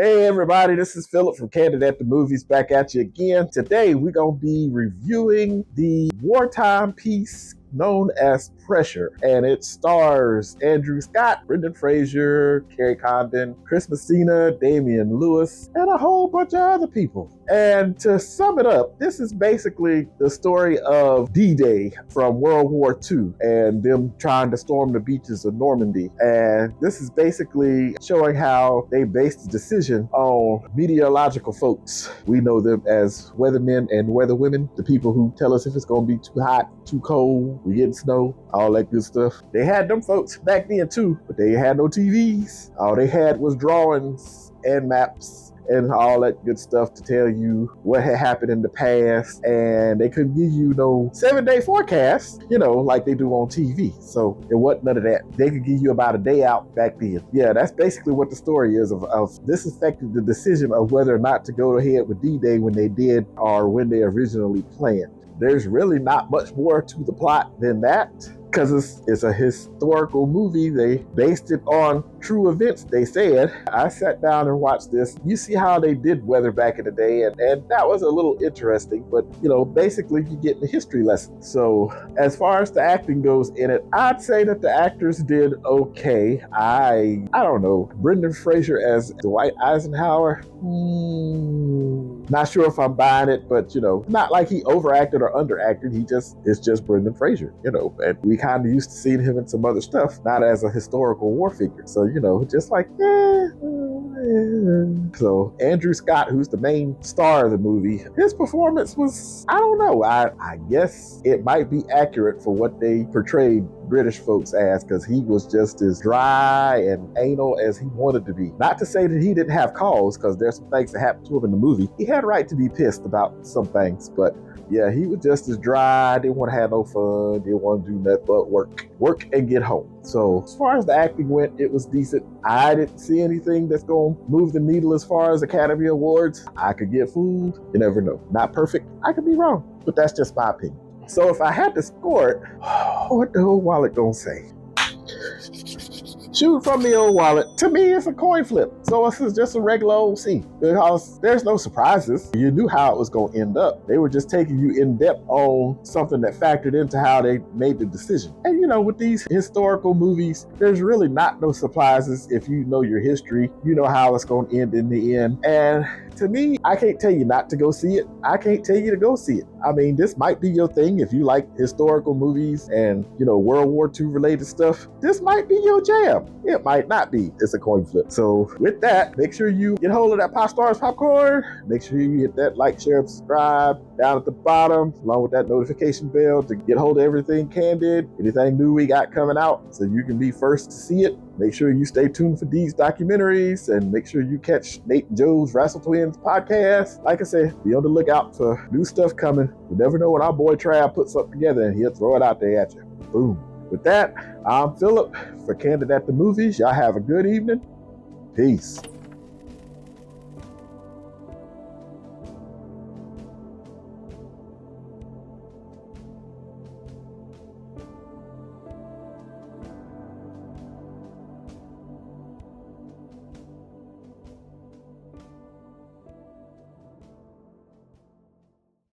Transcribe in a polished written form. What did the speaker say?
Hey everybody, this is Phillip from Candid at the Movies back at you again. Today we're going to be reviewing the wartime piece known as Pressure, and it stars Andrew Scott, Brendan Fraser, Kerry Condon, Chris Messina, Damian, and a whole bunch of other people. And to sum it up, this is basically the story of D-Day from World War II and them trying to storm the beaches of Normandy. And this is basically showing how they based the decision on meteorological folks. We know them as weathermen and weatherwomen, the people who tell us if it's going to be too hot, too cold, we getting snow, all that good stuff. They had them folks back then too, but they had no TVs. All they had was drawings and maps and all that good stuff to tell you what had happened in the past, and they couldn't give you no 7-day forecast, like they do on TV. So it wasn't none of that. They could give you about a day out back then. Yeah, that's basically what the story is of this affected the decision of whether or not to go ahead with D-Day when they did or when they originally planned. There's really not much more to the plot than that, because it's a historical movie. They based it on true events, they said. I sat down and watched this. You see how they did weather back in the day, and that was a little interesting, but basically you get the history lesson. So as far as the acting goes in it, I'd say that the actors did okay. I don't know. Brendan Fraser as Dwight Eisenhower, not sure if I'm buying it, but not like he overacted or underacted. It's just Brendan Fraser, and we kind of used to seeing him in some other stuff, not as a historical war figure. So, just like, So Andrew Scott, who's the main star of the movie, his performance was, I don't know, I guess it might be accurate for what they portrayed British folks as, because he was just as dry and anal as he wanted to be. Not to say that he didn't have cause, because there's some things that happened to him in the movie. He had a right to be pissed about some things, but yeah, he was just as dry, didn't want to have no fun, didn't want to do nothing but work and get home. So as far as the acting went, it was decent. I didn't see anything that's going to move the needle as far as Academy Awards. I could get fooled, you never know. Not perfect, I could be wrong, but that's just my opinion. So if I had to score it, what the old wallet gonna say? Shoot from the old wallet. To me, it's a coin flip. So this is just a regular old C, because there's no surprises. You knew how it was going to end up. They were just taking you in depth on something that factored into how they made the decision. And with these historical movies, there's really not no surprises. If you know your history, you know how it's going to end in the end. And to me, I can't tell you not to go see it. I can't tell you to go see it. I mean, this might be your thing if you like historical movies and, World War II related stuff. This might be your jam. It might not be. It's a coin flip. So with that, make sure you get hold of that Pop Stars popcorn. Make sure you hit that like, share, and subscribe down at the bottom, along with that notification bell to get hold of everything Candid, anything new we got coming out, so you can be first to see it. Make sure you stay tuned for these documentaries, and make sure you catch Nate and Joe's Wrestle Twins podcast. Like I said, be on the lookout for new stuff coming. You never know when our boy Trav puts something together and he'll throw it out there at you. Boom. With that, I'm Phillip for Candid at the Movies. Y'all have a good evening. Peace.